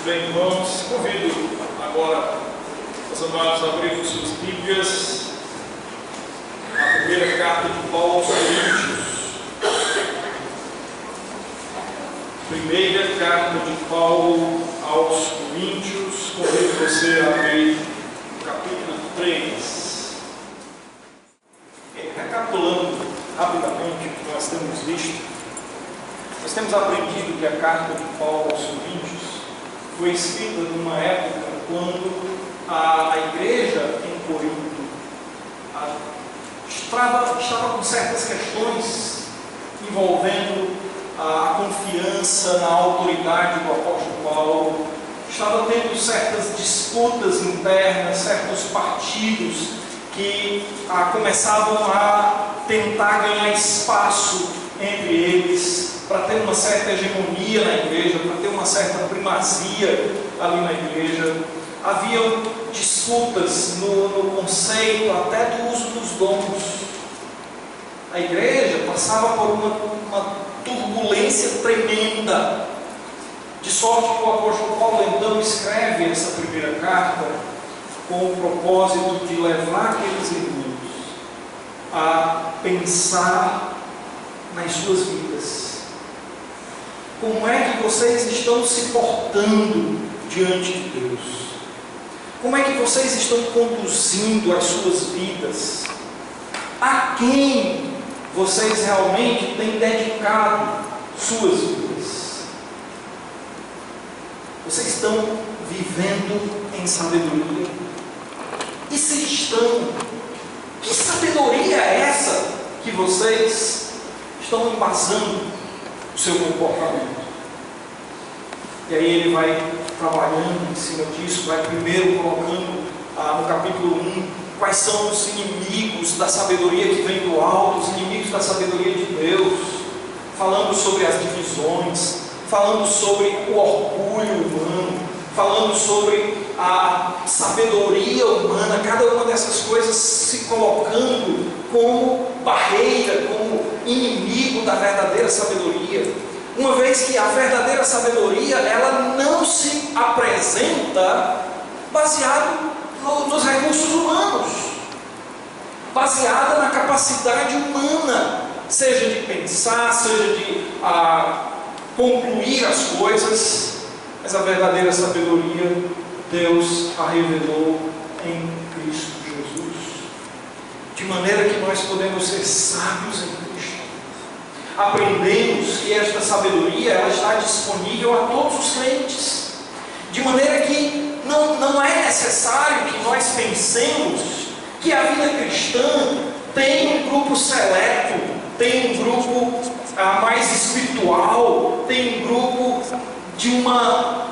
Bem, irmãos, convido agora os amados a abrirem suas Bíblias na primeira carta de Paulo aos Coríntios. Primeira carta de Paulo aos Coríntios, convido você a abrir o capítulo 3. Recapitulando rapidamente o que nós temos visto, nós temos aprendido que a carta de Paulo aos Coríntios foi escrita numa época quando a igreja em Corinto estava com certas questões envolvendo a confiança na autoridade do apóstolo Paulo, estava tendo certas disputas internas, certos partidos que começavam a tentar ganhar espaço entre eles, para ter uma certa hegemonia na igreja, para ter uma certa primazia ali na igreja. Haviam disputas no conceito até do uso dos dons. A igreja passava por uma turbulência tremenda, de sorte que o apóstolo Paulo então escreve essa primeira carta com o propósito de levar aqueles irmãos a pensar nas suas vidas. Como é que vocês estão se portando diante de Deus? Como é que vocês estão conduzindo as suas vidas? A quem vocês realmente têm dedicado suas vidas? Vocês estão vivendo em sabedoria? E se estão, que sabedoria é essa que vocês estão embasando o seu comportamento? E aí ele vai trabalhando em cima disso, vai primeiro colocando no capítulo 1 quais são os inimigos da sabedoria que vem do alto, os inimigos da sabedoria de Deus, falando sobre as divisões, falando sobre o orgulho humano, falando sobre a sabedoria humana, cada uma dessas coisas se colocando como barreira, como inimigo da verdadeira sabedoria. Uma vez que a verdadeira sabedoria, ela não se apresenta baseado nos recursos humanos, baseada na capacidade humana, seja de pensar, seja de concluir as coisas, mas a verdadeira sabedoria Deus a revelou em Cristo Jesus, de maneira que nós podemos ser sábios em Cristo. Aprendemos que esta sabedoria ela está disponível a todos os crentes, de maneira que não é necessário que nós pensemos que a vida cristã tem um grupo seleto, tem um grupo mais espiritual, tem um grupo de uma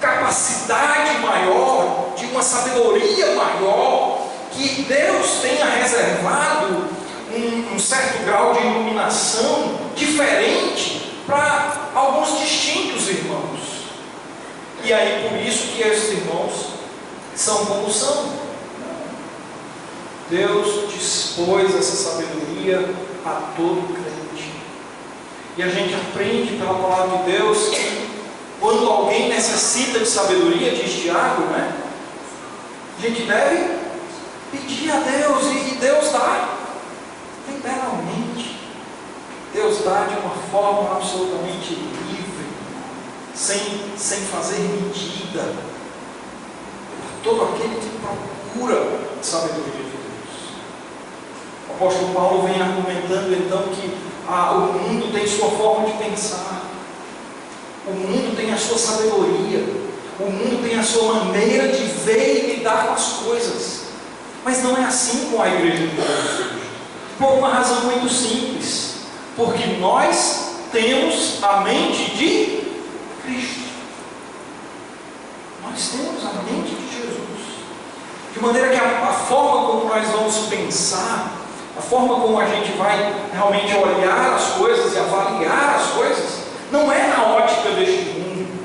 capacidade maior, de uma sabedoria maior, que Deus tenha reservado um certo grau de iluminação diferente para alguns distintos irmãos. E aí por isso que esses irmãos são como são. Deus dispôs essa sabedoria a todo crente. E a gente aprende pela palavra de Deus que quando alguém necessita de sabedoria, diz Tiago, a gente deve pedir a Deus, e Deus dá liberalmente. Deus dá de uma forma absolutamente livre, sem fazer medida, para todo aquele que procura sabedoria de Deus. O apóstolo Paulo vem argumentando então que o mundo tem sua forma de pensar, o mundo tem a sua sabedoria, o mundo tem a sua maneira de ver e lidar com as coisas, mas não é assim com a igreja de Deus, por uma razão muito simples, porque nós temos a mente de Cristo, nós temos a mente de Jesus, de maneira que a forma como nós vamos pensar, a forma como a gente vai realmente olhar as coisas e avaliar as coisas, não é na ótica deste mundo,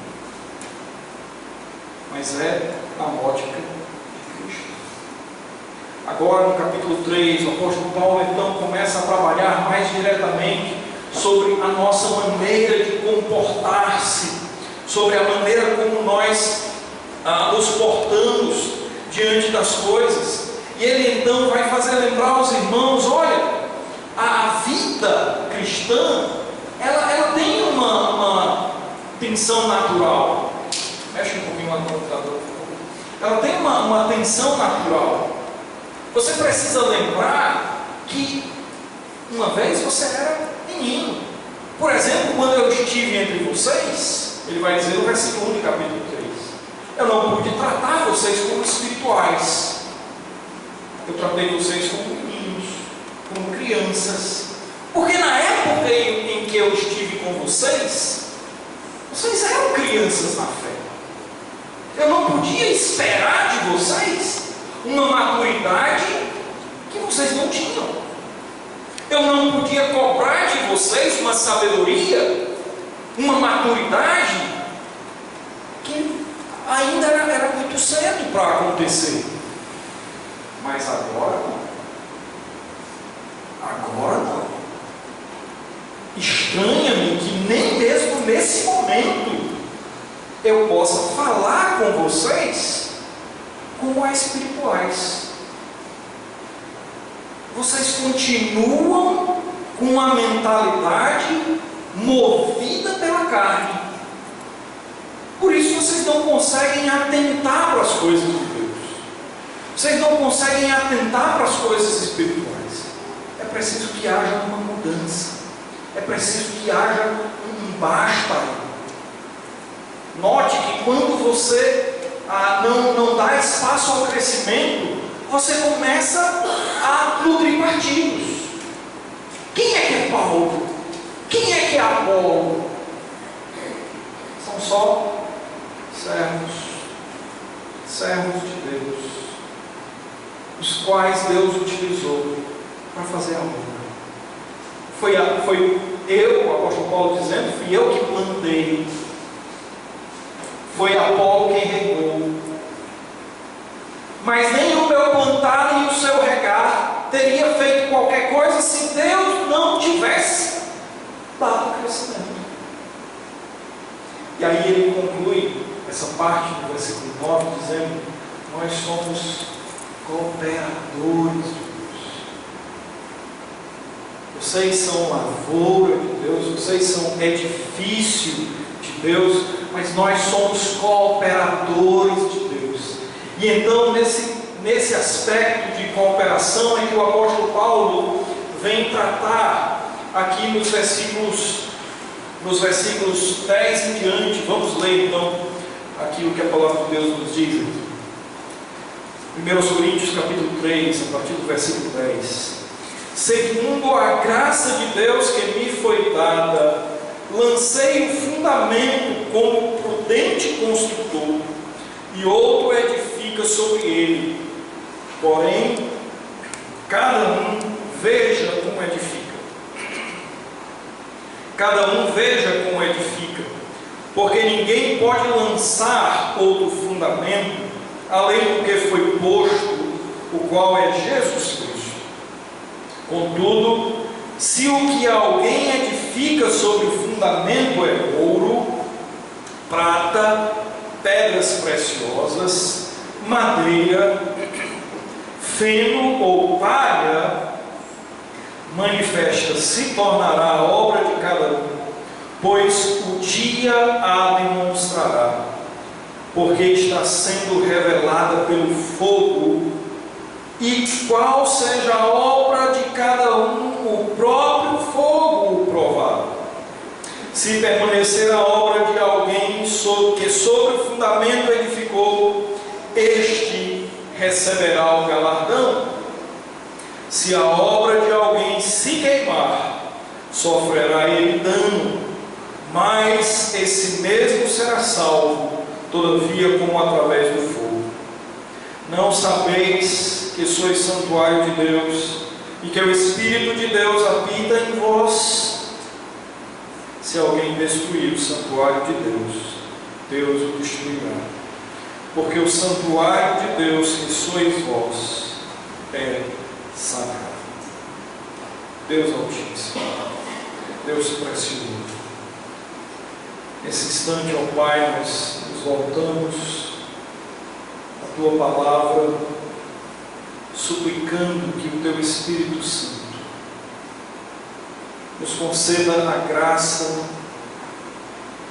mas é na ótica de Cristo. Agora no capítulo 3, o apóstolo Paulo então começa a trabalhar mais diretamente sobre a nossa maneira de comportar-se, sobre a maneira como nós diante das coisas. E ele então vai fazer lembrar aos irmãos: olha, a vida cristã, ela tem uma tensão natural. Mexe um pouquinho lá no computador. Ela tem uma tensão natural. Você precisa lembrar que uma vez você era menino. Por exemplo, quando eu estive entre vocês, ele vai dizer no versículo 1 do capítulo 3, eu não pude tratar vocês como espirituais. Eu tratei vocês como meninos, como crianças. Porque na época em que eu estive com vocês eram crianças na fé. Eu não podia esperar de vocês uma maturidade que vocês não tinham. Eu não podia cobrar de vocês uma sabedoria, uma maturidade que ainda era muito cedo para acontecer. Mas agora não. Estranha-me que nem mesmo nesse momento eu possa falar com vocês como a espirituais. Vocês continuam com uma mentalidade movida pela carne. Por isso vocês não conseguem atentar para as coisas de Deus. Vocês não conseguem atentar para as coisas espirituais. É preciso que haja uma mudança. É preciso que haja um basta. Note que quando você não dá espaço ao crescimento, você começa a nutrir partidos. Quem é que é Paulo? Quem é que é Apolo? São só servos de Deus, os quais Deus utilizou para fazer a obra. Foi eu, o apóstolo Paulo dizendo, fui eu que plantei. Foi Apolo quem regou. Mas nem o meu plantar nem o seu regar teria feito qualquer coisa se Deus não tivesse dado crescimento. E aí ele conclui essa parte do versículo 9 dizendo: nós somos cooperadores de Deus. Vocês são lavoura de Deus, vocês são edifício de Deus, mas nós somos cooperadores de Deus. E então nesse aspecto de cooperação é que o apóstolo Paulo vem tratar aqui nos versículos 10 em diante. Vamos ler então aqui o que a palavra de Deus nos diz. 1 Coríntios capítulo 3, a partir do versículo 10. Segundo a graça de Deus que me foi dada, lancei o fundamento como prudente construtor, e outro edifica sobre ele. Porém, cada um veja como edifica. Cada um veja como edifica, porque ninguém pode lançar outro fundamento além do que foi posto, o qual é Jesus Cristo. Contudo, se o que alguém edifica sobre o fundamento é ouro, prata, pedras preciosas, madeira, feno ou palha, manifesta se tornará a obra de cada um, pois o dia a demonstrará, porque está sendo revelada pelo fogo, e qual seja a obra de cada um, o próprio fogo o provará. Se permanecer a obra de alguém que sobre o fundamento edificou, este receberá o galardão. Se a obra de alguém se queimar, sofrerá ele dano, mas esse mesmo será salvo, todavia como através do fogo. Não sabeis que sois santuário de Deus, e que o Espírito de Deus habita em vós? Se alguém destruir o santuário de Deus, Deus o destruirá. Porque o santuário de Deus que sois vós é sagrado. Deus Altíssimo, Deus Precioso, nesse instante, ó Pai, nós nos voltamos tua palavra, suplicando que o teu Espírito Santo nos conceda a graça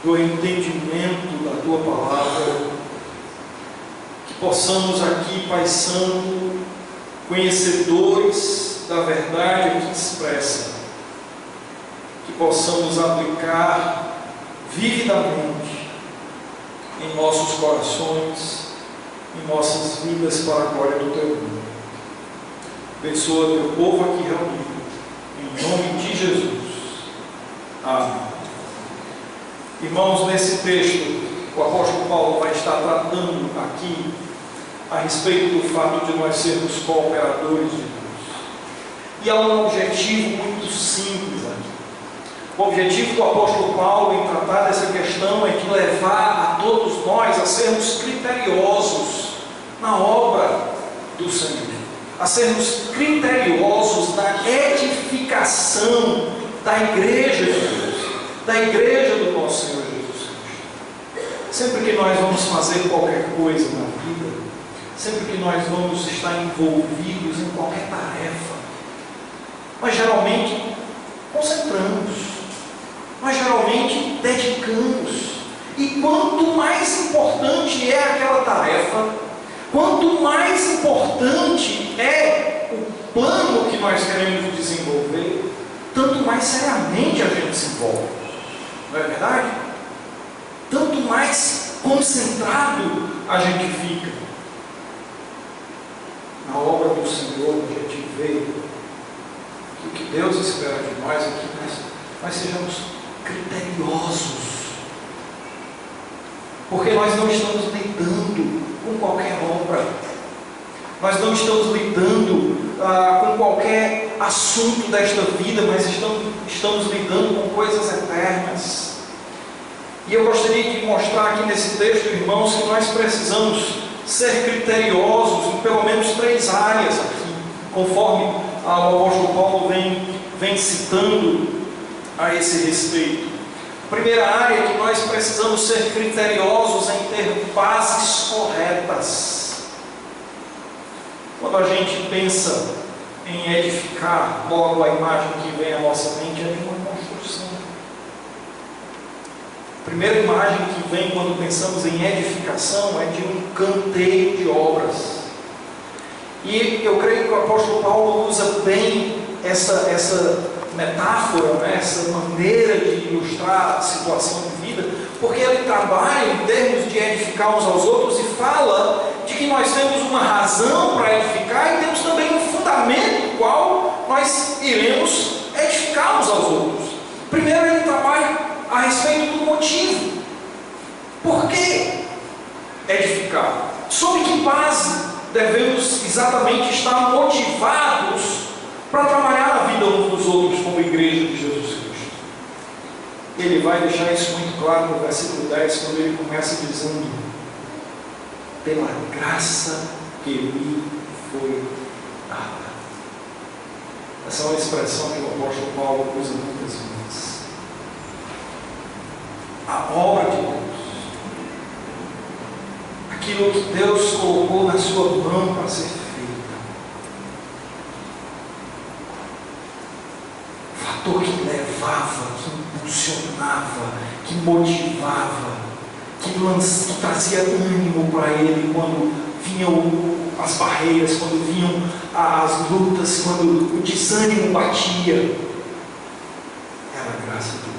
do entendimento da tua palavra, que possamos aqui, Pai Santo, conhecedores da verdade aqui expressa, que possamos aplicar vividamente em nossos corações, em nossas vidas, para a glória do teu nome. Abençoa teu povo aqui reunido, em nome de Jesus. Amém. Irmãos, nesse texto, o apóstolo Paulo vai estar tratando aqui a respeito do fato de nós sermos cooperadores de Deus. E há um objetivo muito simples aqui. O objetivo do apóstolo Paulo em tratar dessa questão é de levar a todos nós a sermos criteriosos na obra do Senhor, a sermos criteriosos na edificação da igreja de Deus, da igreja do nosso Senhor Jesus Cristo. Sempre que nós vamos fazer qualquer coisa na vida, sempre que nós vamos estar envolvidos em qualquer tarefa, nós geralmente concentramos, nós geralmente dedicamos. E quanto mais importante é aquela tarefa, quanto mais importante é o plano que nós queremos desenvolver, tanto mais seriamente a gente se envolve. Não é verdade? Tanto mais concentrado a gente fica. Na obra do Senhor, a gente vê que o que Deus espera de nós é que nós sejamos criteriosos. Porque nós não estamos lidando com qualquer obra. Nós não estamos lidando com qualquer assunto desta vida, mas estamos lidando com coisas eternas. E eu gostaria de mostrar aqui nesse texto, irmãos, que nós precisamos ser criteriosos em pelo menos 3 áreas aqui, conforme o apóstolo Paulo vem citando a esse respeito. A primeira área é que nós precisamos ser criteriosos em ter bases corretas. Quando a gente pensa em edificar, logo a imagem que vem à nossa mente é de uma construção. A primeira imagem que vem quando pensamos em edificação é de um canteiro de obras. E eu creio que o apóstolo Paulo usa bem essa metáfora, né, essa maneira de ilustrar a situação de vida, porque ele trabalha em termos de edificar uns aos outros e fala de que nós temos uma razão para edificar e temos também um fundamento no qual nós iremos edificar uns aos outros. Primeiro ele trabalha a respeito do motivo. Por que edificar? Sob que base devemos exatamente estar motivados para trabalhar na vida uns dos outros como igreja de Jesus Cristo? Ele vai deixar isso muito claro no versículo 10, quando ele começa dizendo: pela graça que me foi dada. Essa é uma expressão que o apóstolo Paulo usa muitas vezes. A obra de Deus, aquilo que Deus colocou na sua mão para ser feito, o fator que levava, que impulsionava, que motivava, que trazia ânimo para ele quando vinham as barreiras, quando vinham as lutas, quando o desânimo batia, era a graça de Deus.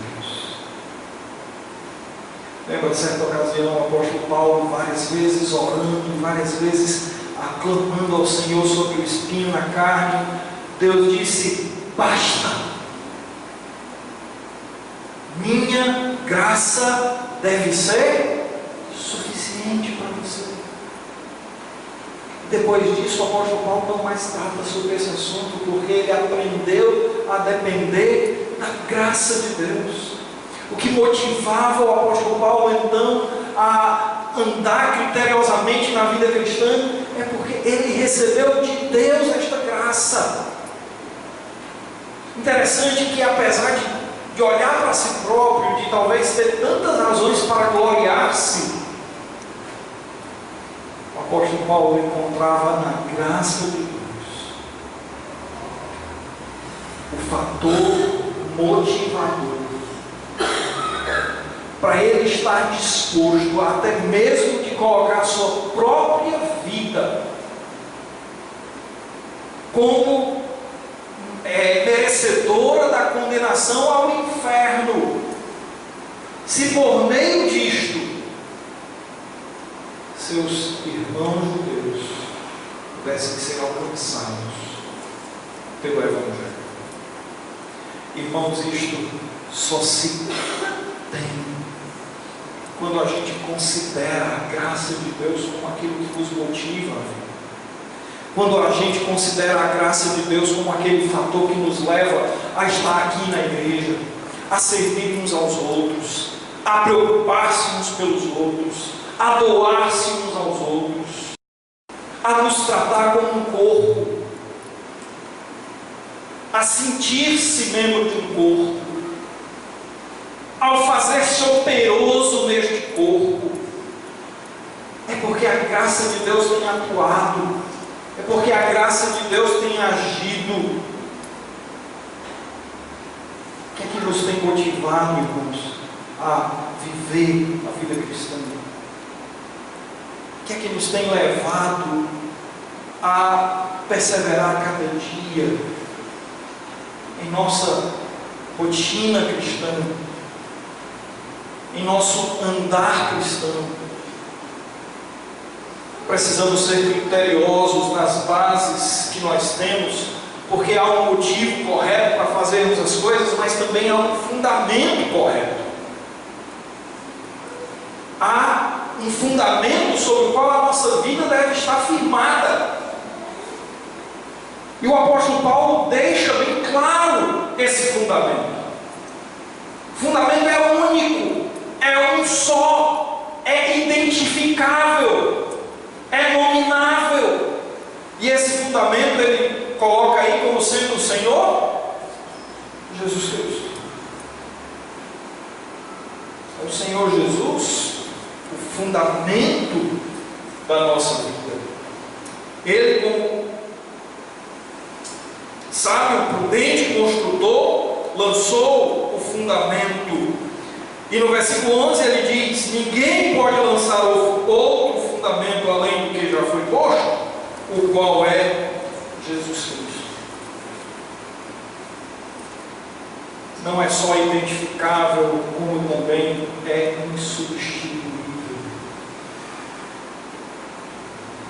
Lembra de certa ocasião o apóstolo Paulo várias vezes orando, várias vezes aclamando ao Senhor sobre o espinho na carne? Deus disse: basta, minha graça deve ser suficiente para você. Depois disso, o apóstolo Paulo não mais trata sobre esse assunto, porque ele aprendeu a depender da graça de Deus. O que motivava o apóstolo Paulo então a andar criteriosamente na vida cristã é porque ele recebeu de Deus esta graça. Interessante que, apesar de olhar para si próprio, de talvez ter tantas razões para gloriar-se, o apóstolo Paulo encontrava na graça de Deus o fator motivador para ele estar disposto até mesmo de colocar a sua própria vida como merecedora da condenação ao inferno, se por meio disto seus irmãos judeus pudessem ser alcançados pelo Evangelho. Irmãos, isto só se tem quando a gente considera a graça de Deus como aquilo que nos motiva a vida. Quando a gente considera a graça de Deus como aquele fator que nos leva a estar aqui na igreja, a servir uns aos outros, a preocupar-se uns pelos outros, a doar-se uns aos outros, a nos tratar como um corpo, a sentir-se membro de um corpo, ao fazer-se operoso neste corpo, é porque a graça de Deus tem atuado, é porque a graça de Deus tem agido. O que é que nos tem motivado, irmãos, a viver a vida cristã? O que é que nos tem levado a perseverar cada dia em nossa rotina cristã, em nosso andar cristão? Precisamos ser criteriosos nas bases que nós temos, porque há um motivo correto para fazermos as coisas, mas também há um fundamento correto. Há um fundamento sobre o qual a nossa vida deve estar firmada. E o apóstolo Paulo deixa bem claro esse fundamento. O fundamento é único, é um só, é identificável, é nominável. E esse fundamento ele coloca aí como sendo o Senhor Jesus Cristo. É o Senhor Jesus o fundamento da nossa vida. Ele, como sábio, prudente construtor, lançou o fundamento. E no versículo 11 ele diz: ninguém pode lançar outro fundamento além do que já foi posto, o qual é Jesus Cristo. Não é só identificável, como também é insubstituível.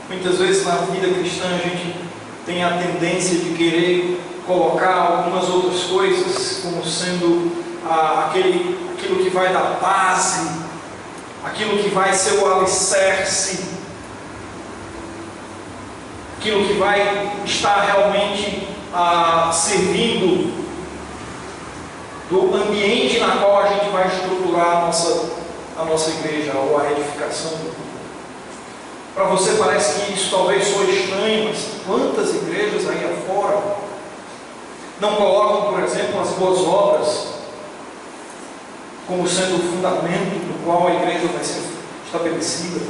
Muitas vezes na vida cristã a gente tem a tendência de querer colocar algumas outras coisas como sendo aquilo que vai dar base, aquilo que vai ser o alicerce, aquilo que vai estar realmente servindo do ambiente na qual a gente vai estruturar a nossa igreja ou a edificação. Para você parece que isso talvez soe estranho, mas quantas igrejas aí afora não colocam, por exemplo, as boas obras como sendo o fundamento do qual a igreja vai ser estabelecida?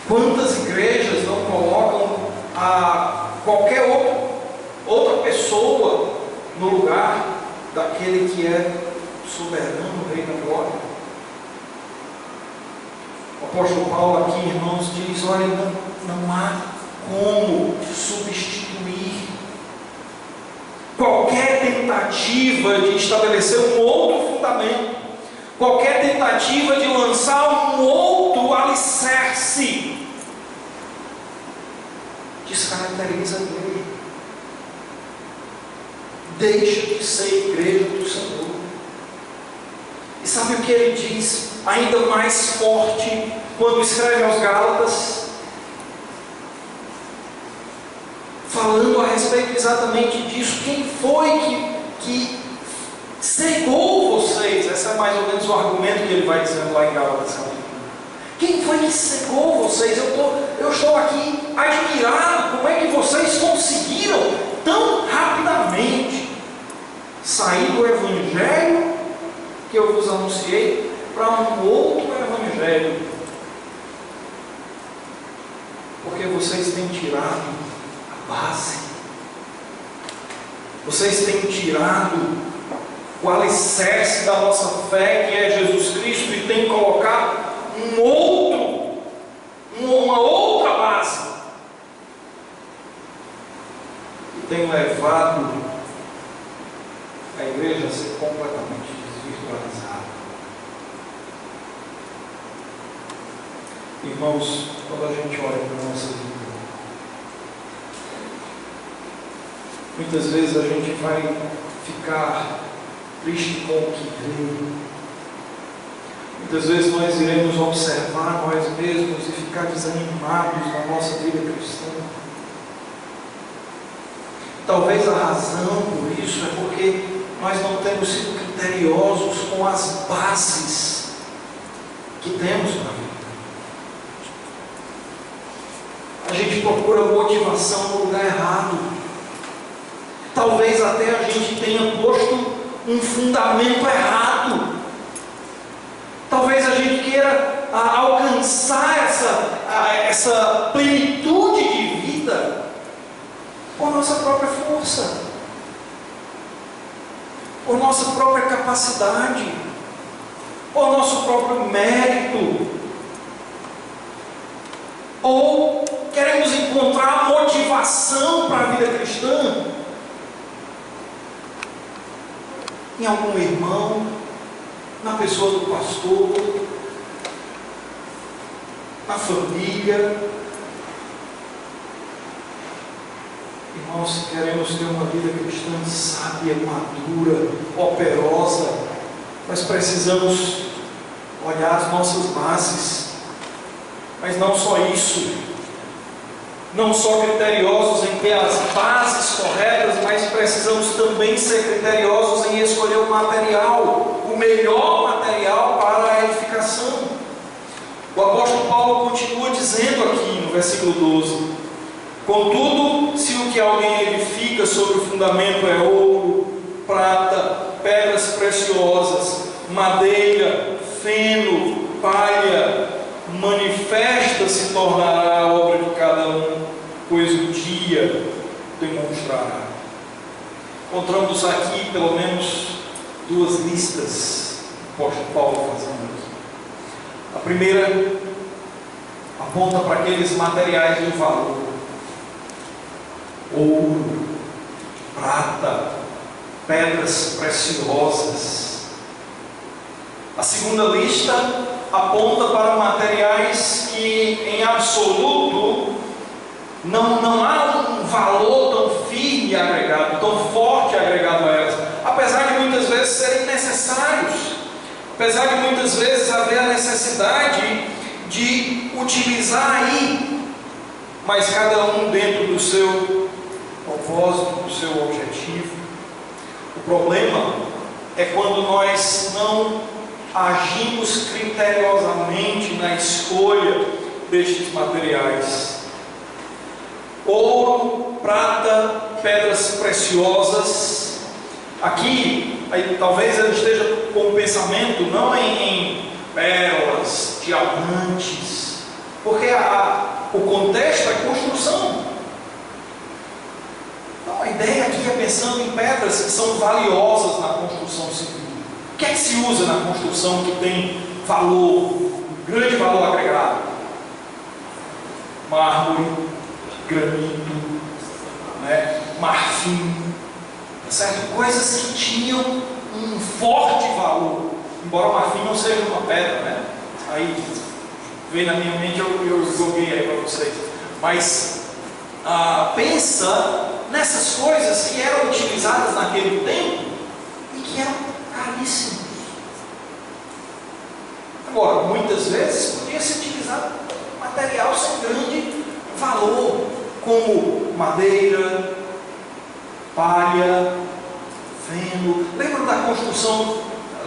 Quantas igrejas não colocam qualquer outra pessoa no lugar daquele que é soberano, Rei da Glória? O apóstolo Paulo aqui, irmãos, diz: olha, não há como substituir qualquer tentativa de estabelecer um outro fundamento, qualquer tentativa de lançar um outro alicerce, descaracteriza a igreja, deixa de ser igreja do Senhor. E sabe o que ele diz ainda mais forte quando escreve aos Gálatas, falando a respeito exatamente disso? Quem foi que cegou vocês? Esse é mais ou menos o argumento que ele vai dizendo lá em Gálatas. Quem foi que cegou vocês? Eu estou aqui admirado. Como é que vocês conseguiram tão rapidamente sair do evangelho que eu vos anunciei para um outro evangelho, vocês têm tirado a base. Vocês têm tirado o alicerce da nossa fé, que é Jesus Cristo, e têm colocado uma outra base. E tem levado a igreja a ser completamente desvirtualizada. Irmãos, quando a gente olha para a nossa vida, muitas vezes a gente vai ficar triste com o que vê. Muitas vezes nós iremos observar nós mesmos e ficar desanimados na nossa vida cristã. Talvez a razão por isso é porque nós não temos sido criteriosos com as bases que temos na vida. A gente procura motivação no lugar errado. Talvez até a gente tenha posto um fundamento errado. Talvez a gente queira alcançar essa plenitude de vida por nossa própria força, por nossa própria capacidade, por nosso próprio mérito. Ou queremos encontrar motivação para a vida cristã em algum irmão, na pessoa do pastor, na família. Irmãos, queremos ter uma vida cristã sábia, madura, operosa, nós precisamos olhar as nossas bases. Mas não só isso, não só criteriosos em ter as bases corretas, mas precisamos também ser criteriosos em escolher o material, o melhor material para a edificação. O apóstolo Paulo continua dizendo aqui no versículo 12: contudo, se o que alguém edifica sobre o fundamento é ouro, prata, pedras preciosas, madeira, feno, palha, manifesta se tornará a obra de cada um, pois o dia demonstrará. Encontramos aqui pelo menos duas listas que o apóstolo Paulo fazendo aqui. A primeira aponta para aqueles materiais de valor: ouro, prata, pedras preciosas. A segunda lista aponta para materiais que em absoluto não há um valor tão firme agregado, tão forte agregado a elas, apesar de muitas vezes serem necessários, apesar de muitas vezes haver a necessidade de utilizar aí, mas cada um dentro do seu propósito, do seu objetivo. O problema é quando nós não agimos criteriosamente na escolha destes materiais. Ouro, prata, pedras preciosas. Aqui, talvez ele esteja com o pensamento não em pérolas, diamantes, porque o contexto é construção. Então a ideia aqui é pensando em pedras que são valiosas na construção civil. O que é que se usa na construção que tem valor, grande valor agregado? Mármore, granito, marfim, certo? Coisas que tinham um forte valor, embora o marfim não seja uma pedra, né? Aí veio na minha mente, eu joguei aí para vocês. Mas pensa nessas coisas que eram utilizadas naquele tempo e que eram caríssimos. Agora, muitas vezes podia ser utilizado material sem grande valor, como madeira, palha, feno. Lembra da construção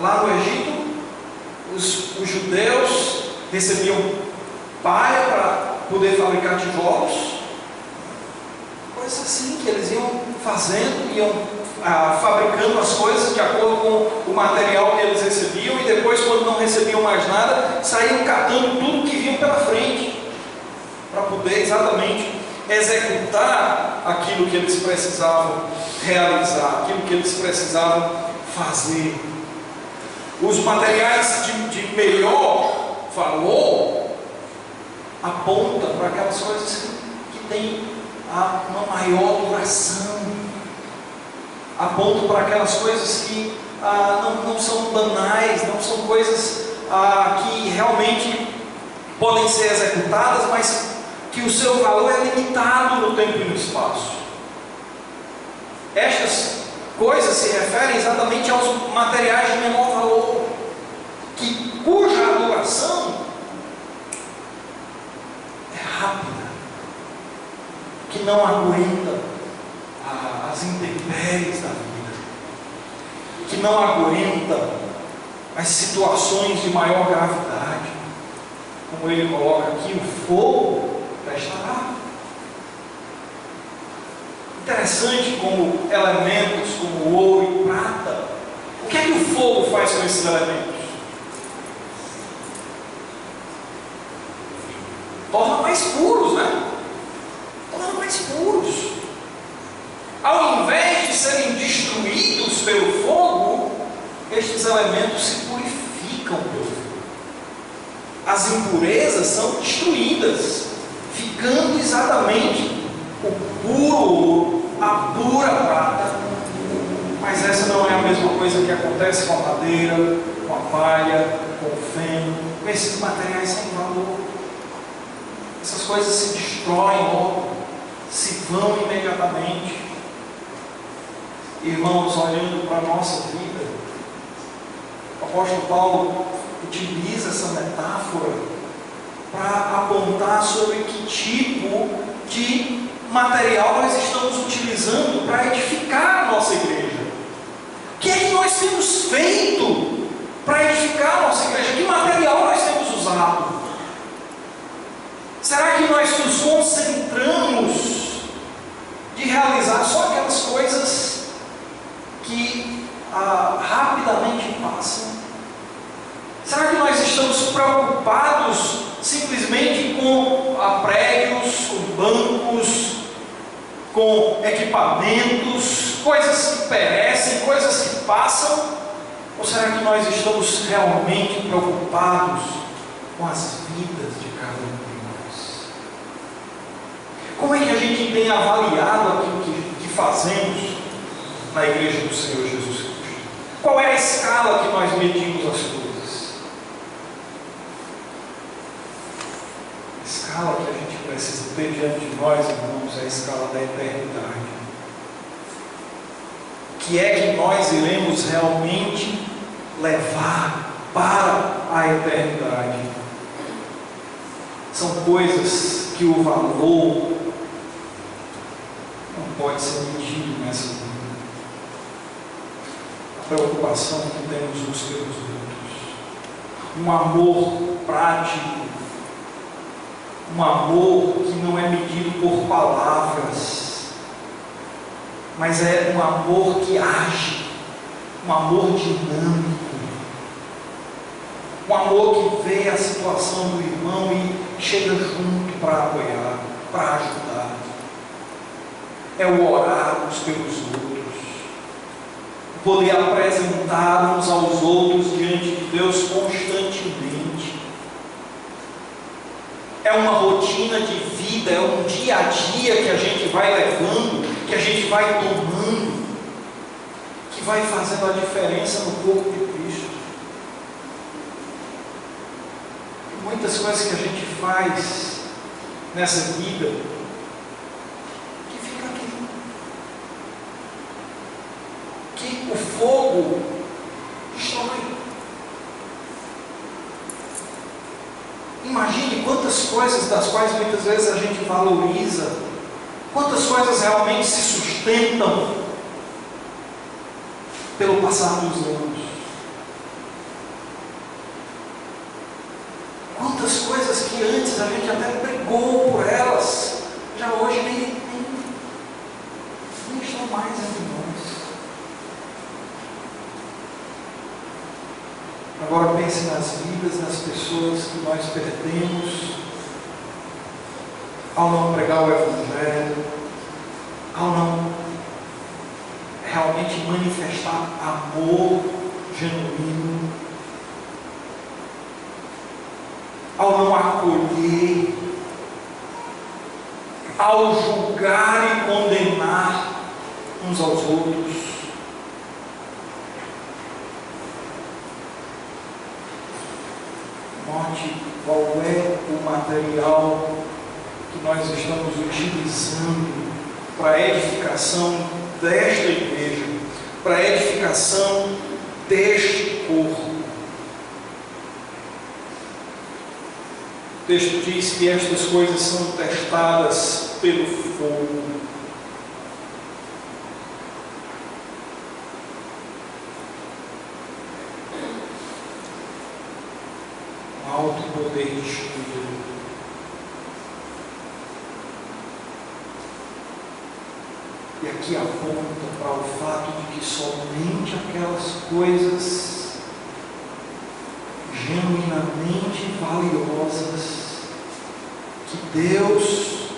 lá no Egito? Os judeus recebiam palha para poder fabricar tijolos, coisas assim que eles iam fazendo, iam fabricando as coisas de acordo com o material que eles recebiam, e depois, quando não recebiam mais nada, saíam catando tudo que vinham pela frente para poder exatamente executar aquilo que eles precisavam realizar, aquilo que eles precisavam fazer. Os materiais de melhor valor apontam para aquelas coisas que têm uma maior duração, apontam para aquelas coisas que não são banais, não são coisas que realmente podem ser executadas, mas que o seu valor é limitado no tempo e no espaço. Estas coisas se referem exatamente aos materiais de menor valor, cuja duração é rápida, que não aguenta as intempéries da vida, que não aguenta as situações de maior gravidade. Como ele coloca aqui, o fogo prestará. Interessante como elementos como ouro e prata, o que é que o fogo faz com esses elementos? Torna mais puros, né? Torna mais puros. Ao invés de serem destruídos pelo fogo, estes elementos se purificam pelo fogo. As impurezas são destruídas, ficando exatamente o puro ouro, a pura prata. Mas essa não é a mesma coisa que acontece com a madeira, com a palha, com o feno, com esses materiais sem valor. Essas coisas se destroem logo, se vão imediatamente. Irmãos, olhando para a nossa vida, o apóstolo Paulo utiliza essa metáfora para apontar sobre que tipo de material nós estamos utilizando para edificar a nossa igreja. O que é que nós temos feito para edificar a nossa igreja? Que material nós temos usado? Será que nós nos concentramos de realizar só aquelas coisas que rapidamente passam? Será que nós estamos preocupados simplesmente com prédios, com bancos, com equipamentos, coisas que perecem, coisas que passam? Ou será que nós estamos realmente preocupados com as vidas de cada um de nós? Como é que a gente tem avaliado aquilo que fazemos na igreja do Senhor Jesus Cristo? Qual é a escala que nós medimos as coisas? A escala que a gente precisa ter diante de nós, irmãos, é a escala da eternidade. Que é que nós iremos realmente levar para a eternidade? São coisas que o valor não pode ser medido nessa vida. A preocupação que temos uns pelos outros, um amor prático, um amor que não é medido por palavras, mas é um amor que age, um amor dinâmico, um amor que vê a situação do irmão e chega junto para apoiar, para ajudar. É o orar uns pelos outros, o poder apresentar uns aos outros diante de Deus constantemente. É uma rotina de vida, é um dia a dia que a gente vai levando, que a gente vai tomando, que vai fazendo a diferença no corpo de Cristo. Muitas coisas que a gente faz nessa vida que fica aqui, que o fogo destrói. Imagine quantas coisas das quais muitas vezes a gente valoriza, quantas coisas realmente se sustentam pelo passar dos anos. Quantas coisas que antes a gente até brigou por elas, já hoje nem estão mais entre nós. Agora pense nas vidas, nas pessoas que nós perdemos ao não pregar o Evangelho, ao não realmente manifestar amor genuíno, ao não acolher, ao julgar e condenar uns aos outros. Note qual é o material que nós estamos utilizando para a edificação desta igreja, para a edificação deste corpo. O texto diz que estas coisas são testadas pelo fogo. Um alto poder de Espírito. E aqui aponta para o fato de que somente aquelas coisas genuinamente valiosas que Deus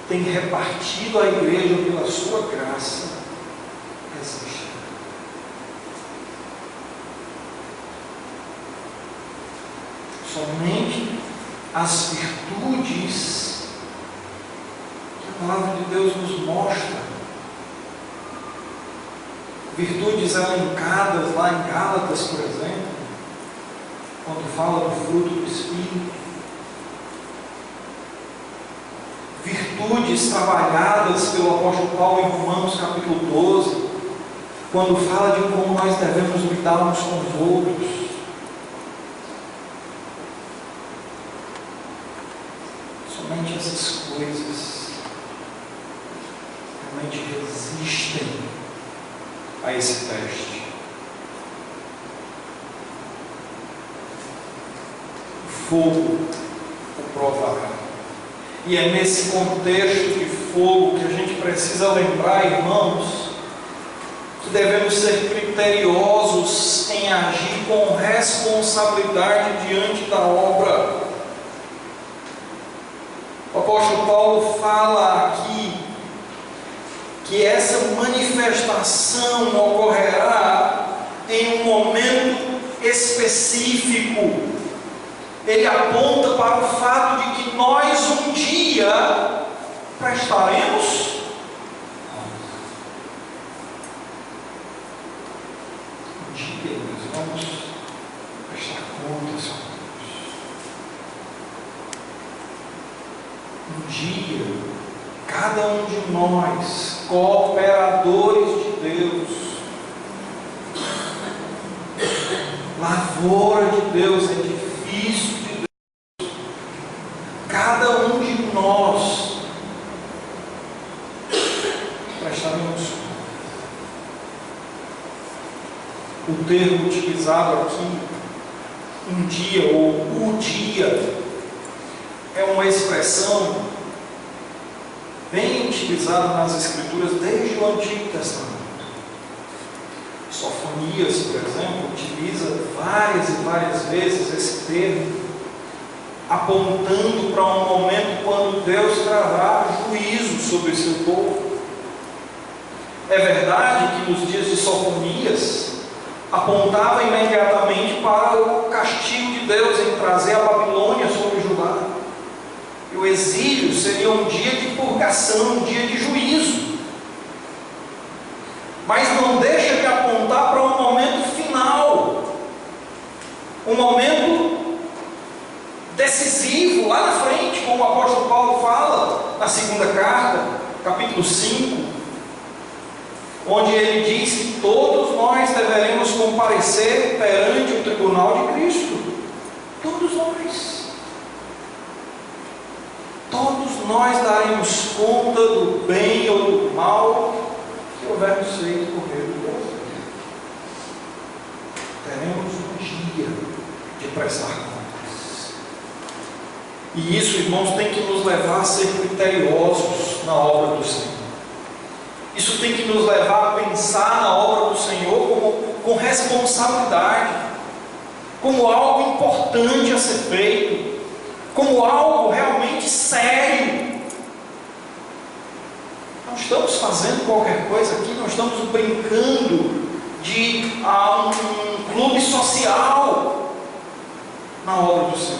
tem repartido à igreja pela sua graça existem. Somente as virtudes que a palavra de Deus nos mostra, virtudes elencadas lá em Gálatas, por exemplo, quando fala do fruto do Espírito, virtudes trabalhadas pelo apóstolo Paulo em Romanos capítulo 12, quando fala de como nós devemos lidar uns com os outros. Somente essas coisas realmente resistem a esse teste. O fogo o provará. E é nesse contexto de fogo que a gente precisa lembrar, irmãos, que devemos ser criteriosos em agir com responsabilidade diante da obra. O apóstolo Paulo fala aqui que essa manifestação ocorrerá em um momento específico. Ele aponta para o fato de que nós um dia prestaremos um dia nós vamos prestar contas a Deus. Um dia cada um de nós, cooperadores de Deus, lavoura de Deus, edifício de Deus, cada um de nós prestaremos. O termo utilizado aqui, um dia ou o dia, é uma expressão bem utilizada nas Escrituras desde o Antigo Testamento. Sofonias, por exemplo, utiliza várias e várias vezes esse termo, apontando para um momento quando Deus trará juízo sobre o seu povo. É verdade que nos dias de Sofonias apontava imediatamente para o castigo de Deus em trazer a Babilônia sobre Judá. E o exílio seria um dia de purgação, um dia de juízo. Mas não deixa de apontar para um momento final, um momento decisivo lá na frente, como o apóstolo Paulo fala na segunda carta, capítulo 5, onde ele diz que todos nós deveremos comparecer perante o tribunal de Cristo. Todos nós. Todos nós daremos conta do bem ou do mal que houvermos feito por meio de Deus. Teremos um dia de prestar contas. E isso, irmãos, tem que nos levar a ser criteriosos na obra do Senhor. Isso tem que nos levar a pensar na obra do Senhor com responsabilidade, como algo importante a ser feito, como algo realmente sério. Não estamos fazendo qualquer coisa aqui, não estamos brincando de um clube social na obra do Senhor.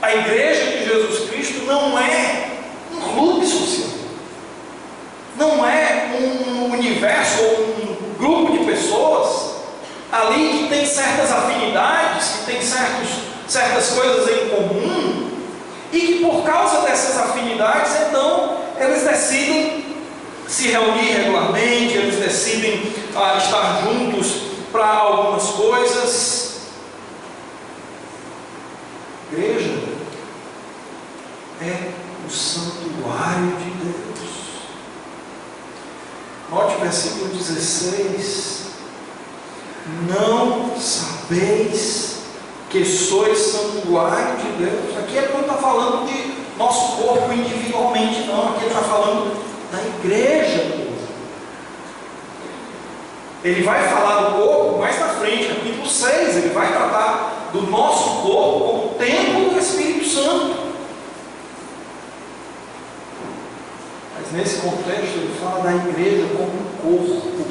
A igreja de Jesus Cristo não é um clube social, não é um universo ou um grupo de pessoas ali que tem certas afinidades, que tem certas coisas em comum, e que por causa dessas afinidades, então, eles decidem se reunir regularmente, eles decidem estar juntos para algumas coisas. Igreja é o santuário de Deus. Note o versículo 16: não sabeis que sois santuário de Deus. Aqui ele não está falando de nosso corpo individualmente, não. Aqui ele está falando da igreja. Ele vai falar do corpo mais na frente, capítulo 6. Ele vai tratar do nosso corpo como templo do Espírito Santo. Mas nesse contexto ele fala da igreja como um corpo.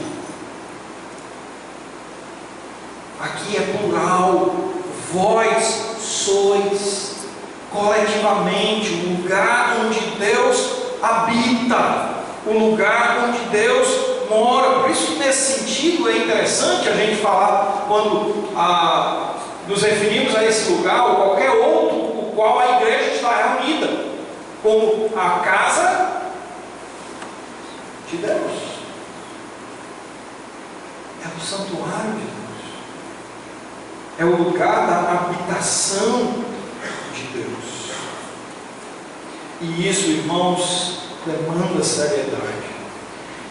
Aqui é plural. Vós sois coletivamente o lugar onde Deus habita, o lugar onde Deus mora. Por isso, nesse sentido, é interessante a gente falar, quando nos referimos a esse lugar ou qualquer outro, o qual a igreja está reunida, como a casa de Deus. É o santuário de Deus. É o lugar da habitação de Deus. E isso, irmãos, demanda seriedade.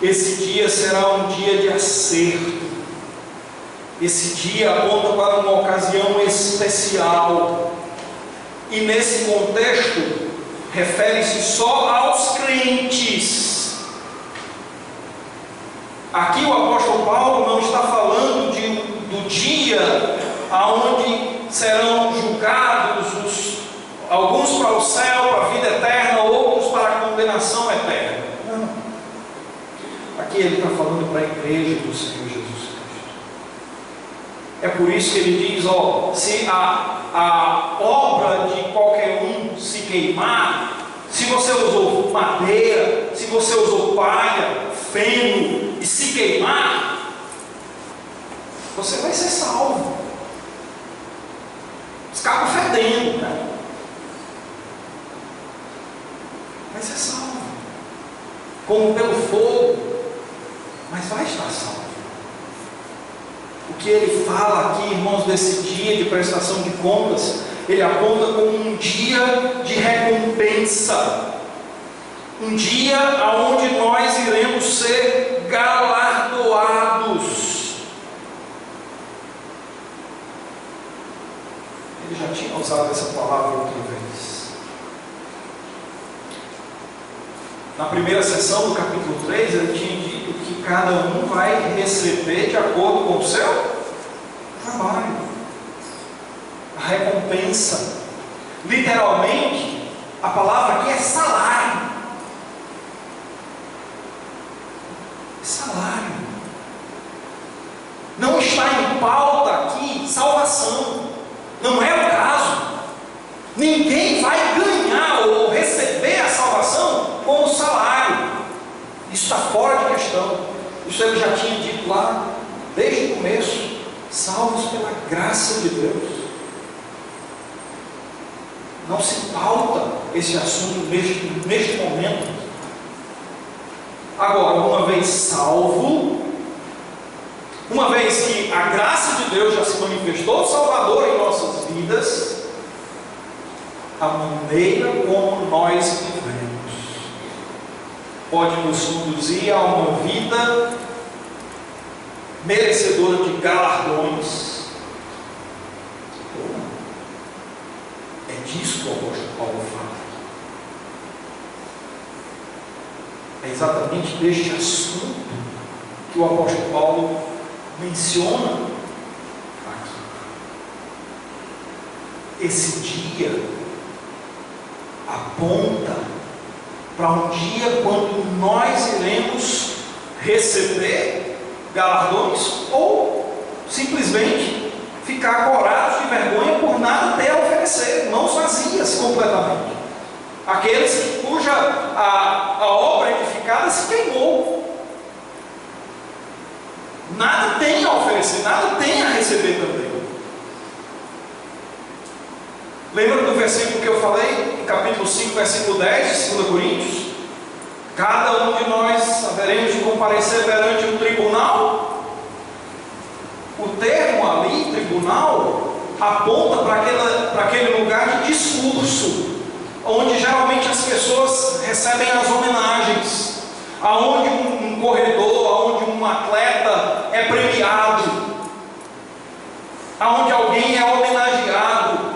Esse dia será um dia de acerto. Esse dia aponta para uma ocasião especial. E nesse contexto, refere-se só aos crentes. Aqui o apóstolo Paulo não está falando do dia aonde serão julgados alguns para o céu, para a vida eterna, outros para a condenação eterna. Não. Aqui ele está falando para a igreja do Senhor Jesus Cristo. É por isso que ele diz, se a obra de qualquer um se queimar, se você usou madeira, se você usou palha, feno, e se queimar, você vai ser salvo. Escapa fedendo, né? Vai ser salvo, como pelo fogo, mas vai estar salvo. O que ele fala aqui, irmãos, desse dia de prestação de contas, ele aponta como um dia de recompensa, um dia onde nós iremos ser galardoados. Ele já tinha usado essa palavra outra vez. Na primeira sessão do capítulo 3, ele tinha dito que cada um vai receber de acordo com o seu trabalho, a recompensa. Literalmente, a palavra aqui é salário. Salário. Não está em pauta aqui salvação. Não é o caso. Ninguém vai ganhar ou receber a salvação com o salário. Isso está fora de questão. Isso ele já tinha dito lá desde o começo. Salvos pela graça de Deus. Não se pauta esse assunto neste momento. Agora, uma vez salvo, uma vez que a graça de Deus já se manifestou salvador em nossas vidas, a maneira como nós vivemos pode nos conduzir a uma vida merecedora de galardões. É disso que o apóstolo Paulo fala. É exatamente deste assunto que o apóstolo Paulo menciona aqui. Esse dia aponta para um dia quando nós iremos receber galardões ou simplesmente ficar corados de vergonha por nada ter a oferecer, mãos vazias completamente. Aqueles cuja a obra edificada se queimou, nada tem a oferecer, nada tem a receber também. Lembra do versículo que eu falei, em capítulo 5, versículo 10 de 2 Coríntios? Cada um de nós haveremos de comparecer perante um tribunal. O termo ali, tribunal, aponta para aquele lugar de discurso, onde geralmente as pessoas recebem as homenagens, aonde um corredor, aonde um atleta é premiado, aonde alguém é homenageado.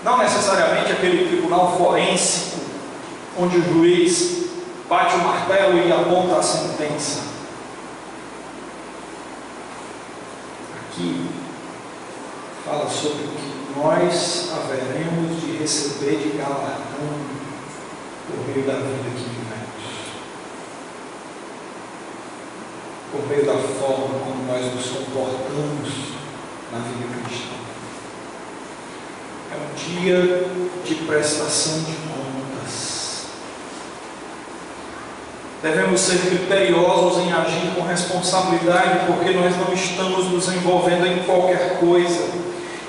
Não necessariamente aquele tribunal forense, onde o juiz bate o martelo e aponta a sentença. Aqui fala sobre o que nós haveremos de receber de galardão por meio da vida que vivemos, por meio da forma como nós nos comportamos na vida cristã. É um dia de prestação de contas. Devemos ser criteriosos em agir com responsabilidade, porque nós não estamos nos envolvendo em qualquer coisa.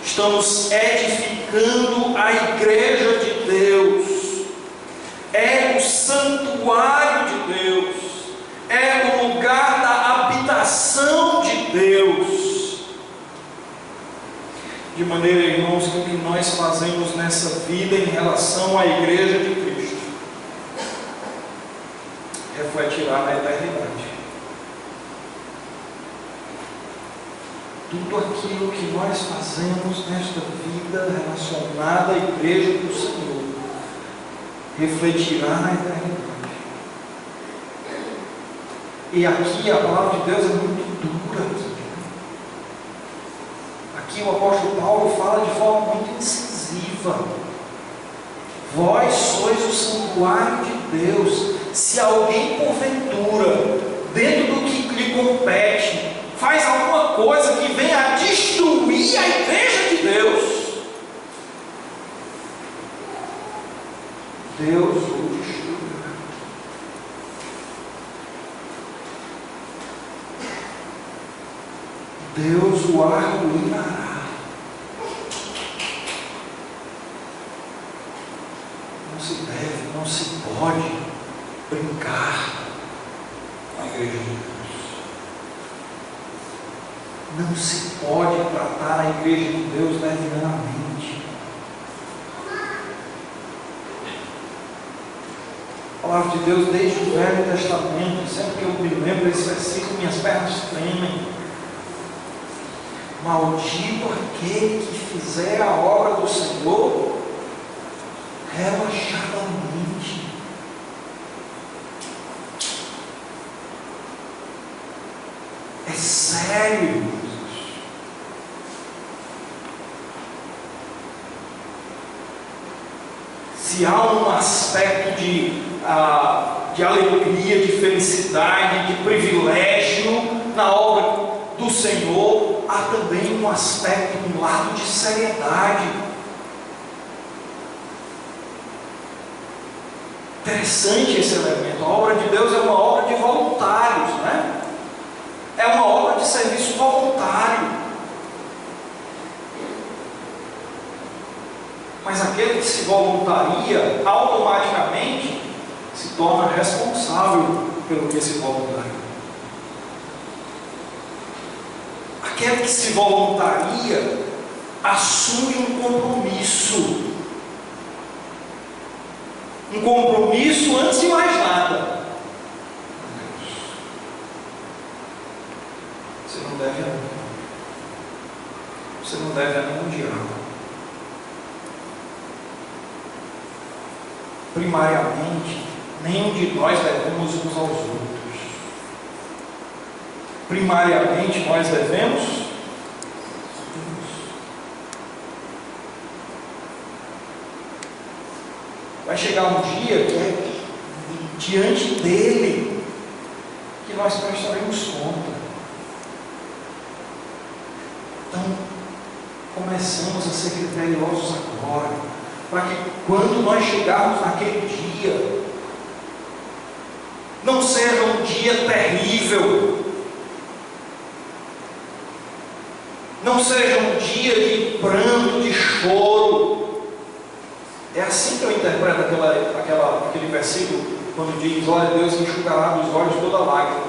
Estamos edificando a igreja de Deus. É o santuário de Deus. É o lugar da habitação de Deus. De maneira, irmãos, que o que nós fazemos nessa vida em relação à igreja de Cristo refletirá na eternidade. Tudo aquilo que nós fazemos nesta vida relacionada à igreja do Senhor refletirá na eternidade. E aqui a palavra de Deus é muito dura. Aqui o apóstolo Paulo fala de forma muito incisiva: vós sois o santuário de Deus. Se alguém porventura, dentro do que lhe compete, faz alguma coisa que venha a destruir a igreja de Deus, Deus o destruirá. Deus o arruinará. Não se deve, não se pode brincar com a igreja de Deus. Não se pode tratar a igreja de Deus levianamente. A palavra de Deus desde o Velho Testamento, sempre que eu me lembro desse versículo, minhas pernas tremem. Maldito aquele que fizer a obra do Senhor relaxadamente. É sério, irmãos. Se há um aspecto de alegria, de felicidade, de privilégio na obra do Senhor, há também um aspecto, um lado de seriedade. Interessante esse elemento. A obra de Deus é uma obra de voluntários, né? É uma obra de serviço voluntário. Mas aquele que se voluntaria, automaticamente se torna responsável pelo que se voluntaria. Aquele que se voluntaria assume um compromisso. Um compromisso antes de mais nada. Você não deve a mim. Você não deve a nenhum diabo. Primariamente, nenhum de nós devemos uns aos outros. Primariamente, nós devemos a Deus. Vai chegar um dia que é diante dele que nós prestaremos conta. Então, começamos a ser criteriosos agora, para que quando nós chegarmos naquele dia, não seja um dia terrível, não seja um dia de pranto, de choro. É assim que eu interpreto aquele versículo, quando diz: olha, Deus enxugará dos olhos toda lágrima.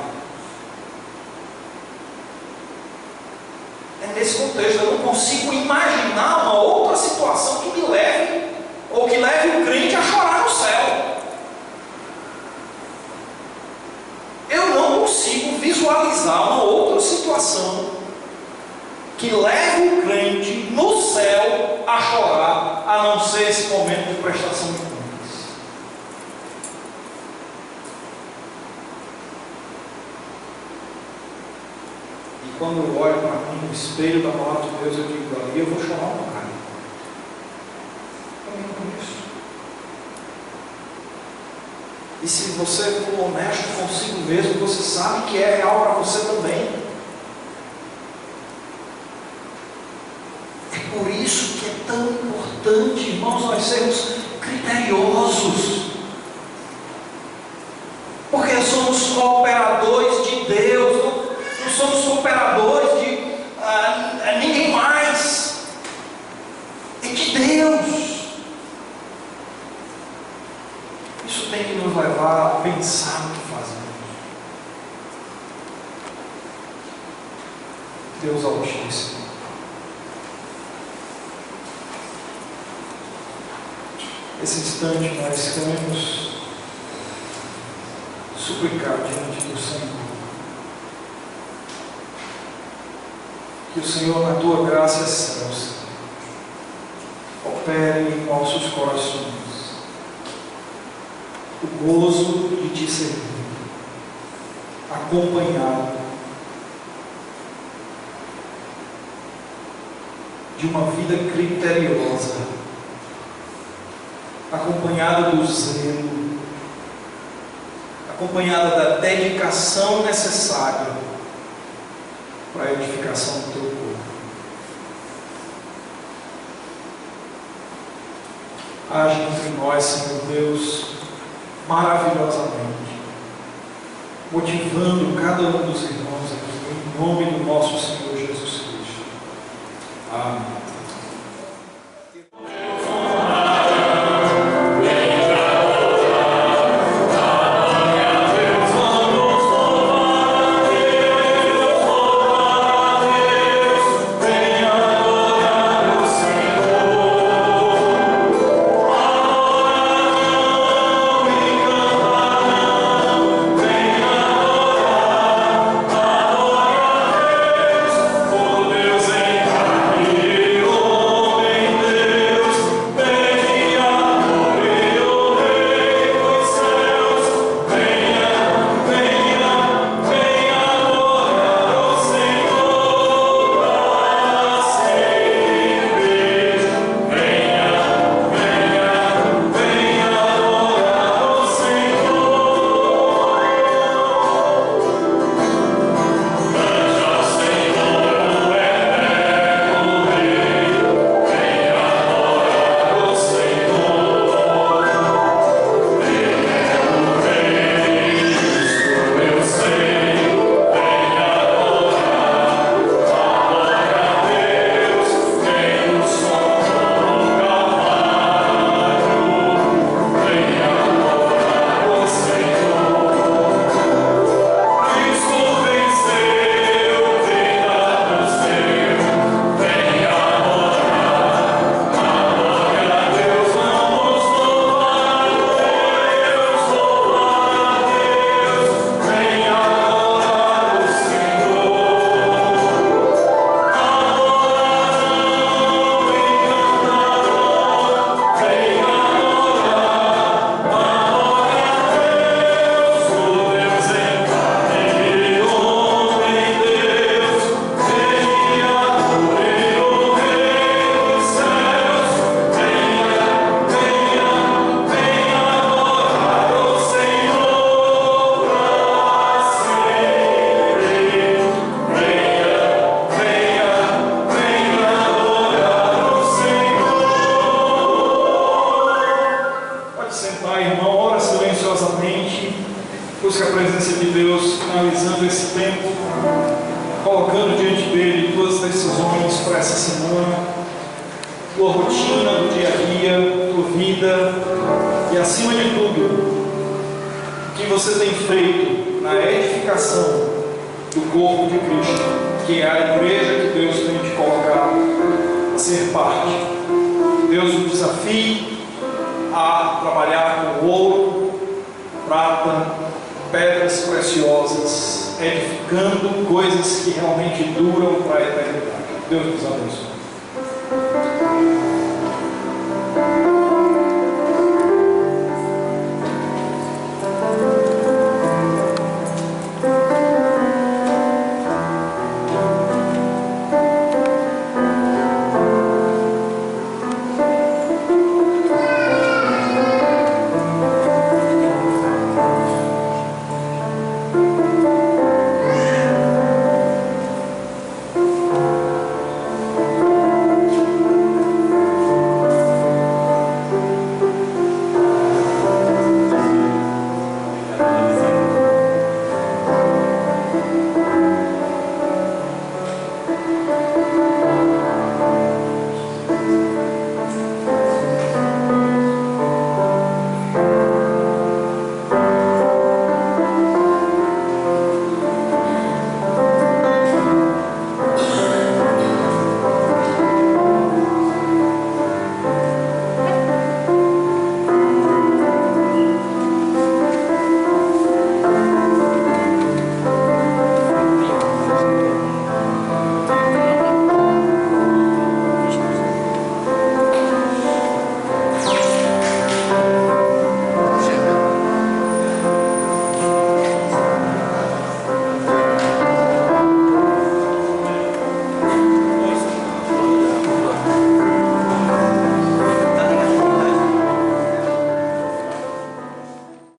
É nesse contexto. Eu não consigo imaginar uma outra situação que me leve, ou que leve o crente a chorar no céu. Eu não consigo visualizar uma outra situação que leve o crente no céu a chorar, a não ser esse momento de prestação de contas. E quando eu olho para mim no espelho da palavra de Deus, eu digo: ali eu vou chorar um bocado. Eu me conheço. E se você for honesto consigo mesmo, você sabe que é real para você também. É por isso que é tão importante, irmãos, nós sermos criteriosos. Porque somos cooperadores de Deus, não somos cooperadores de ninguém mais. É de Deus. Isso tem que nos levar a pensar no que fazemos. Deus Altíssimo, esse instante nós queremos suplicar diante do Senhor, que o Senhor, na tua graça excelsa, opere em nossos corações o gozo de te servir, acompanhado de uma vida criteriosa, acompanhada do zelo, acompanhada da dedicação necessária para a edificação do teu povo. Age entre nós, Senhor Deus, maravilhosamente, motivando cada um dos irmãos aqui, em nome do nosso Senhor Jesus Cristo. Amém. Deus em tua rotina, do dia a dia, tua vida e, acima de tudo, o que você tem feito na edificação do corpo de Cristo, que é a igreja que Deus tem te colocado a ser parte. Deus nos desafie a trabalhar com ouro, prata, pedras preciosas, edificando coisas que realmente duram para a eternidade. Deus nos abençoe.